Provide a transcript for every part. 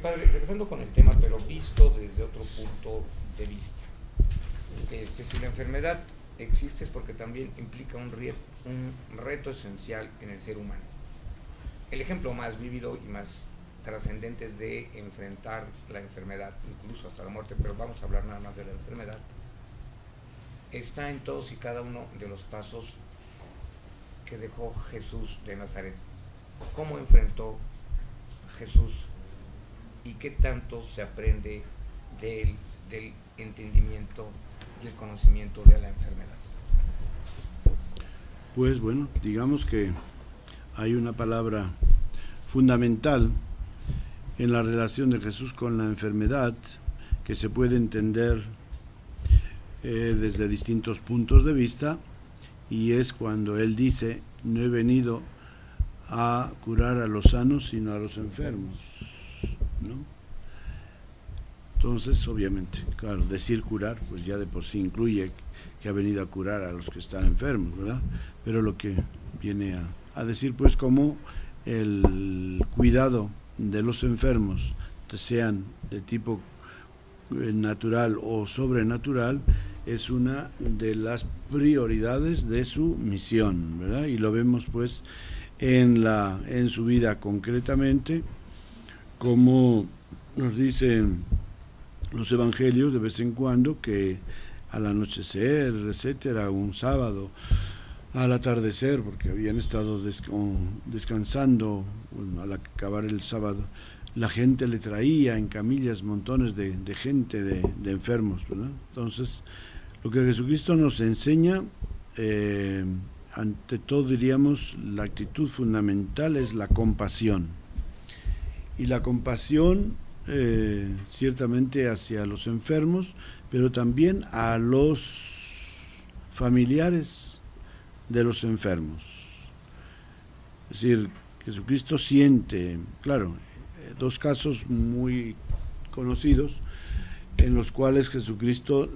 Padre, regresando con el tema, pero visto desde otro punto de vista. Si la enfermedad existe es porque también implica un reto esencial en el ser humano. El ejemplo más vívido y más trascendente de enfrentar la enfermedad, incluso hasta la muerte, pero vamos a hablar nada más de la enfermedad, está en todos y cada uno de los pasos que dejó Jesús de Nazaret. ¿Cómo enfrentó Jesús y qué tanto se aprende del entendimiento y el conocimiento de la enfermedad? Pues bueno, digamos que hay una palabra fundamental en la relación de Jesús con la enfermedad que se puede entender desde distintos puntos de vista, y es cuando él dice: no he venido a curar a los sanos sino a los enfermos, ¿no? Entonces, obviamente, claro, decir curar pues ya de por sí incluye que ha venido a curar a los que están enfermos, ¿verdad? Pero lo que viene a decir pues como el cuidado de los enfermos, sean de tipo natural o sobrenatural, es una de las prioridades de su misión, ¿verdad? Y lo vemos pues en su vida concretamente, como nos dicen los evangelios de vez en cuando, que al anochecer, etcétera, un sábado, al atardecer, porque habían estado descansando, bueno, al acabar el sábado, la gente le traía en camillas montones de gente, de enfermos, ¿verdad? Entonces, lo que Jesucristo nos enseña, ante todo diríamos, la actitud fundamental es la compasión. Y la compasión ciertamente hacia los enfermos, pero también a los familiares de los enfermos. Es decir, Jesucristo siente, claro, dos casos muy conocidos en los cuales Jesucristo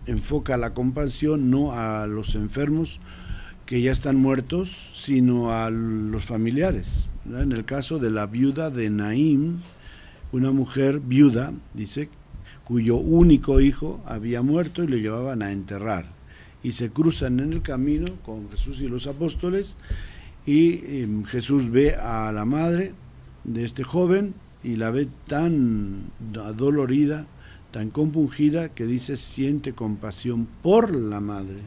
enfoca la compasión no a los enfermos que ya están muertos, sino a los familiares, ¿verdad? En el caso de la viuda de Naín, una mujer viuda, dice, cuyo único hijo había muerto y lo llevaban a enterrar, y se cruzan en el camino con Jesús y los apóstoles, y Jesús ve a la madre de este joven y la ve tan adolorida, tan compungida, que dice siente compasión por la madre,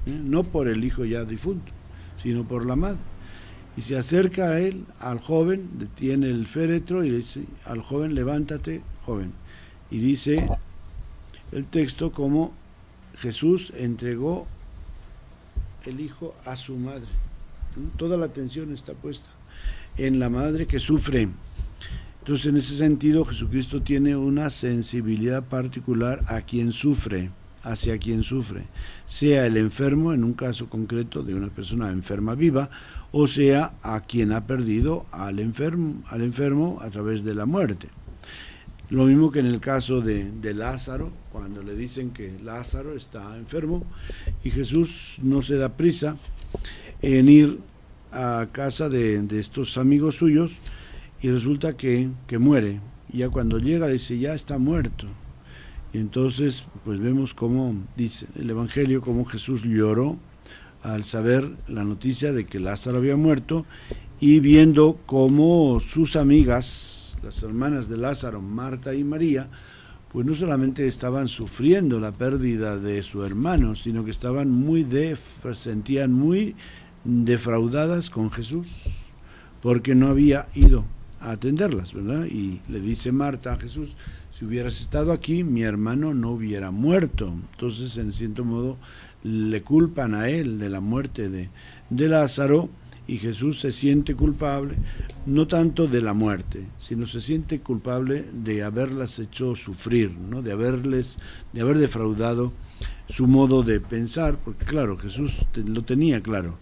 no por el hijo ya difunto, sino por la madre. Y se acerca a él, al joven, detiene el féretro y le dice al joven: levántate, joven. Y dice el texto como Jesús entregó el hijo a su madre. Toda la atención está puesta en la madre que sufre. Entonces, en ese sentido, Jesucristo tiene una sensibilidad particular a quien sufre, hacia quien sufre, sea el enfermo, en un caso concreto de una persona enferma viva, o sea a quien ha perdido al enfermo a través de la muerte. Lo mismo que en el caso de Lázaro, cuando le dicen que Lázaro está enfermo, y Jesús no se da prisa en ir a casa de estos amigos suyos, y resulta que muere. Y ya cuando llega le dice: ya está muerto. Y entonces pues vemos cómo dice el Evangelio, cómo Jesús lloró al saber la noticia de que Lázaro había muerto, y viendo cómo sus amigas, las hermanas de Lázaro, Marta y María, pues no solamente estaban sufriendo la pérdida de su hermano, sino que estaban sentían muy defraudadas con Jesús, porque no había ido a atenderlas, ¿verdad? Y le dice Marta a Jesús: si hubieras estado aquí, mi hermano no hubiera muerto. Entonces, en cierto modo, le culpan a él de la muerte de Lázaro, y Jesús se siente culpable, no tanto de la muerte, sino se siente culpable de haberlas hecho sufrir, ¿no? De haber defraudado su modo de pensar, porque claro, Jesús lo tenía claro,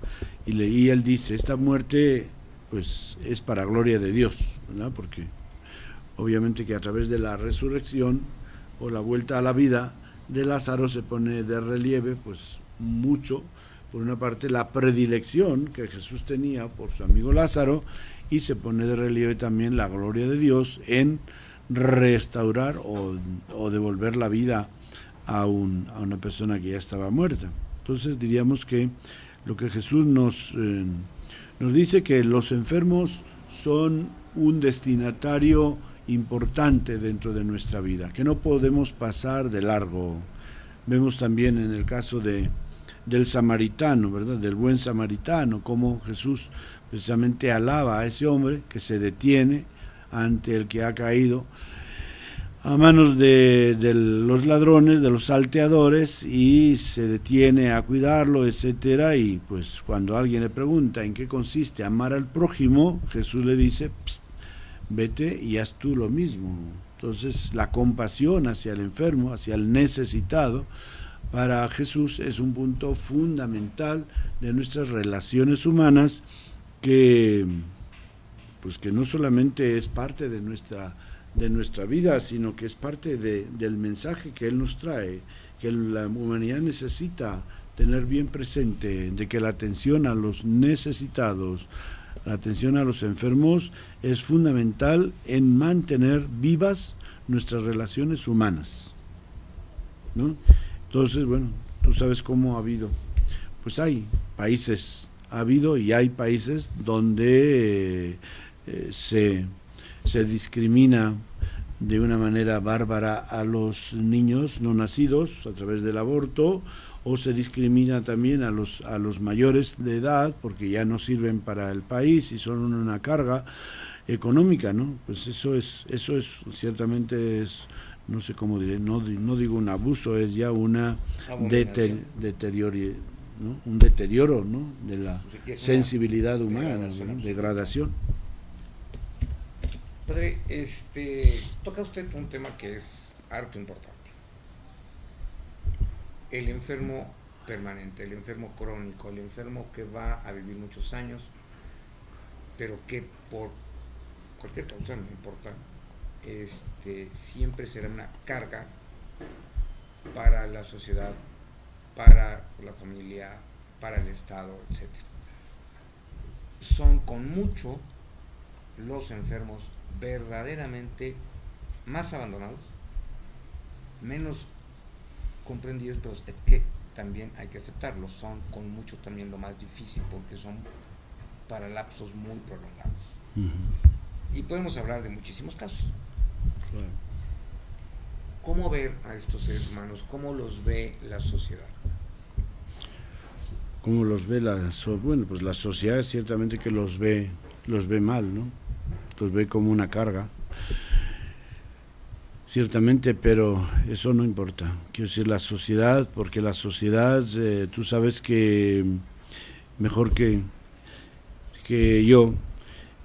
y él dice: esta muerte pues es para gloria de Dios, ¿verdad? Porque obviamente que a través de la resurrección o la vuelta a la vida de Lázaro se pone de relieve pues mucho, por una parte, la predilección que Jesús tenía por su amigo Lázaro, y se pone de relieve también la gloria de Dios en restaurar o devolver la vida a una persona que ya estaba muerta. Entonces diríamos que lo que Jesús nos dice, que los enfermos son un destinatario importante dentro de nuestra vida, que no podemos pasar de largo. Vemos también en el caso del samaritano, ¿verdad?, del buen samaritano, cómo Jesús precisamente alaba a ese hombre que se detiene ante el que ha caído a manos de los ladrones, de los salteadores, y se detiene a cuidarlo, etcétera. Y pues cuando alguien le pregunta en qué consiste amar al prójimo, Jesús le dice: vete y haz tú lo mismo. Entonces la compasión hacia el enfermo, hacia el necesitado, para Jesús es un punto fundamental de nuestras relaciones humanas, que no solamente es parte de nuestra vida, sino que es parte del mensaje que Él nos trae, que la humanidad necesita tener bien presente, de que la atención a los necesitados, la atención a los enfermos es fundamental en mantener vivas nuestras relaciones humanas, ¿no? Entonces, bueno, tú sabes cómo ha habido, pues hay países, ha habido y hay países donde se discrimina de una manera bárbara a los niños no nacidos a través del aborto, o se discrimina también a los mayores de edad porque ya no sirven para el país y son una carga económica, ¿no? Pues eso es ciertamente es, no sé cómo diré, no digo un abuso, es ya una deterioro, ¿no? Un deterioro, ¿no?, de la sensibilidad humana, ¿no?, degradación. Padre, toca usted un tema que es harto importante: el enfermo permanente, el enfermo crónico, el enfermo que va a vivir muchos años, pero que por cualquier causa, no importa, siempre será una carga para la sociedad, para la familia, para el Estado, etc. Son con mucho los enfermos verdaderamente más abandonados, menos comprendidos, pero es que también hay que aceptarlo, son con mucho también lo más difícil, porque son para lapsos muy prolongados. Uh-huh. Y podemos hablar de muchísimos casos. Claro. ¿Cómo ver a estos seres humanos? ¿Cómo los ve la sociedad? ¿Cómo los ve bueno, pues la sociedad ciertamente que los ve mal, ¿no? Los ve como una carga, ciertamente, pero eso no importa. Quiero decir, la sociedad, porque la sociedad, tú sabes que mejor que yo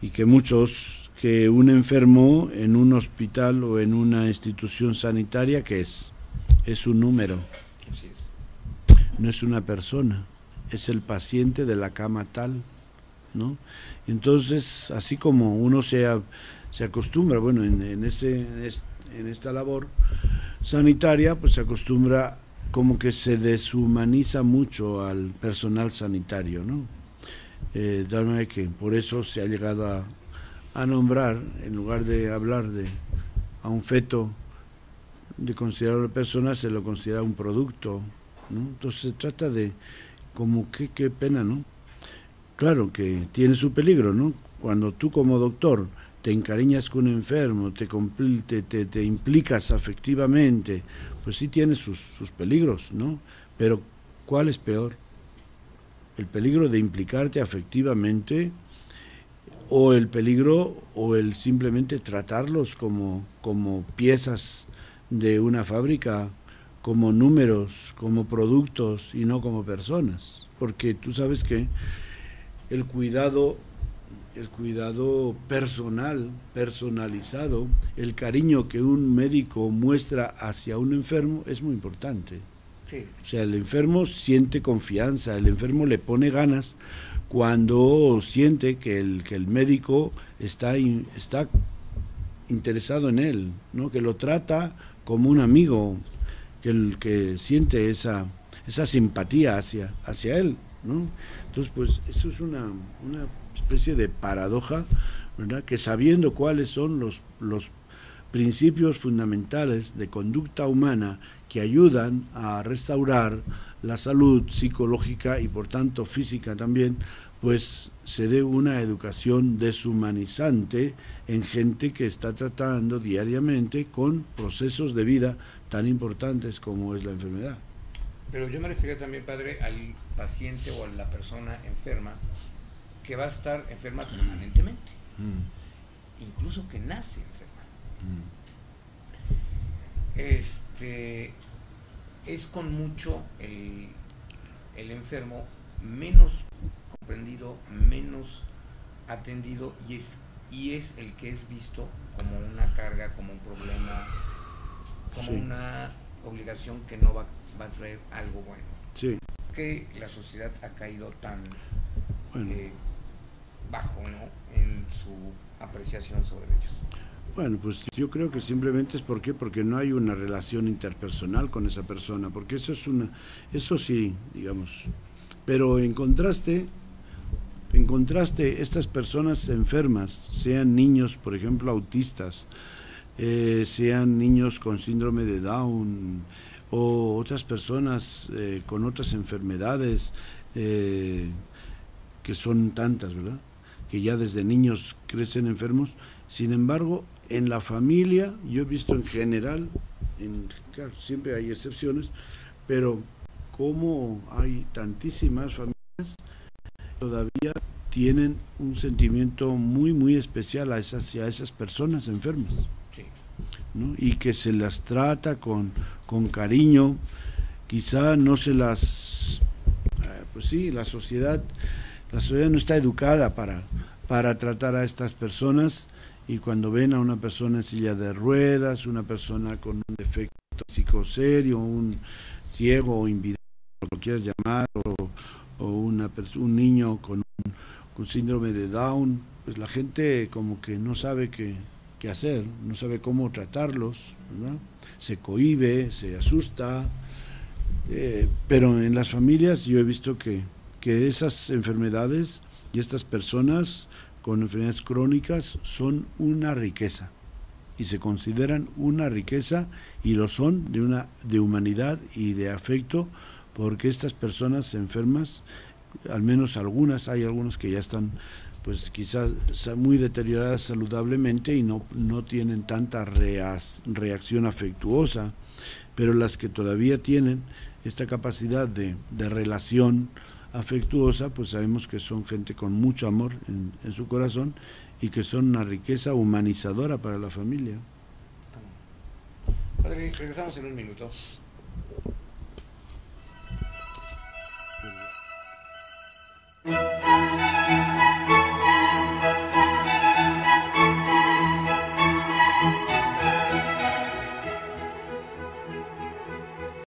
y que muchos, que un enfermo en un hospital o en una institución sanitaria, ¿qué es? Es un número. Así es. No es una persona, es el paciente de la cama tal, ¿no? Entonces, así como uno se acostumbra, bueno, en esta labor sanitaria, pues se acostumbra, como que se deshumaniza mucho al personal sanitario, ¿no? De tal manera que por eso se ha llegado a nombrar, en lugar de hablar a un feto, de considerarlo persona, se lo considera un producto, ¿no? Entonces se trata de, como que qué pena, ¿no? Claro que tiene su peligro, ¿no? Cuando tú como doctor te encariñas con un enfermo, te implicas afectivamente, pues sí tiene sus peligros, ¿no? Pero ¿cuál es peor? ¿El peligro de implicarte afectivamente, o el peligro, o el simplemente tratarlos como piezas de una fábrica, como números, como productos y no como personas? Porque tú sabes que el cuidado personalizado, el cariño que un médico muestra hacia un enfermo es muy importante. Sí. O sea, el enfermo siente confianza, el enfermo le pone ganas cuando siente que el médico está interesado en él, ¿no? Que lo trata como un amigo, que siente esa simpatía hacia él, ¿no? Entonces, pues eso es una especie de paradoja ¿verdad? Que sabiendo cuáles son los principios fundamentales de conducta humana que ayudan a restaurar la salud psicológica y por tanto física también, pues se dé una educación deshumanizante en gente que está tratando diariamente con procesos de vida tan importantes como es la enfermedad. Pero yo me refería también, padre, al paciente o a la persona enferma que va a estar enferma permanentemente, incluso que nace enferma. Es con mucho el enfermo menos comprendido, menos atendido y es el que es visto como una carga, como un problema, como sí, una obligación que no va a traer algo bueno. sí. Que la sociedad ha caído tan Bueno, bajo, ¿no?, en su apreciación sobre ellos. bueno, pues yo creo que simplemente es porque no hay una relación interpersonal con esa persona, porque eso sí, digamos. Pero en contraste, estas personas enfermas, sean niños, por ejemplo, autistas, sean niños con síndrome de Down o otras personas con otras enfermedades que son tantas, ¿verdad? Que ya desde niños crecen enfermos. Sin embargo, en la familia, yo he visto en general, claro, siempre hay excepciones, pero como hay tantísimas familias todavía tienen un sentimiento muy muy especial hacia esas personas enfermas, Sí. ¿no? Y que se las trata con cariño, quizá no se las pues sí, la sociedad no está educada para tratar a estas personas, y cuando ven a una persona en silla de ruedas, una persona con un defecto físico serio, un ciego o invidente, lo quieras llamar, o un niño con síndrome de Down, pues la gente como que no sabe qué hacer, no sabe cómo tratarlos, ¿verdad? Se cohíbe, se asusta, pero en las familias yo he visto que esas enfermedades y estas personas con enfermedades crónicas son una riqueza y se consideran una riqueza, y lo son de humanidad y de afecto, porque estas personas enfermas, al menos hay algunas que ya están pues quizás muy deterioradas saludablemente y no tienen tanta reacción afectuosa, pero las que todavía tienen esta capacidad de relación afectuosa, pues sabemos que son gente con mucho amor en su corazón y que son una riqueza humanizadora para la familia. Padre, regresamos en un minuto.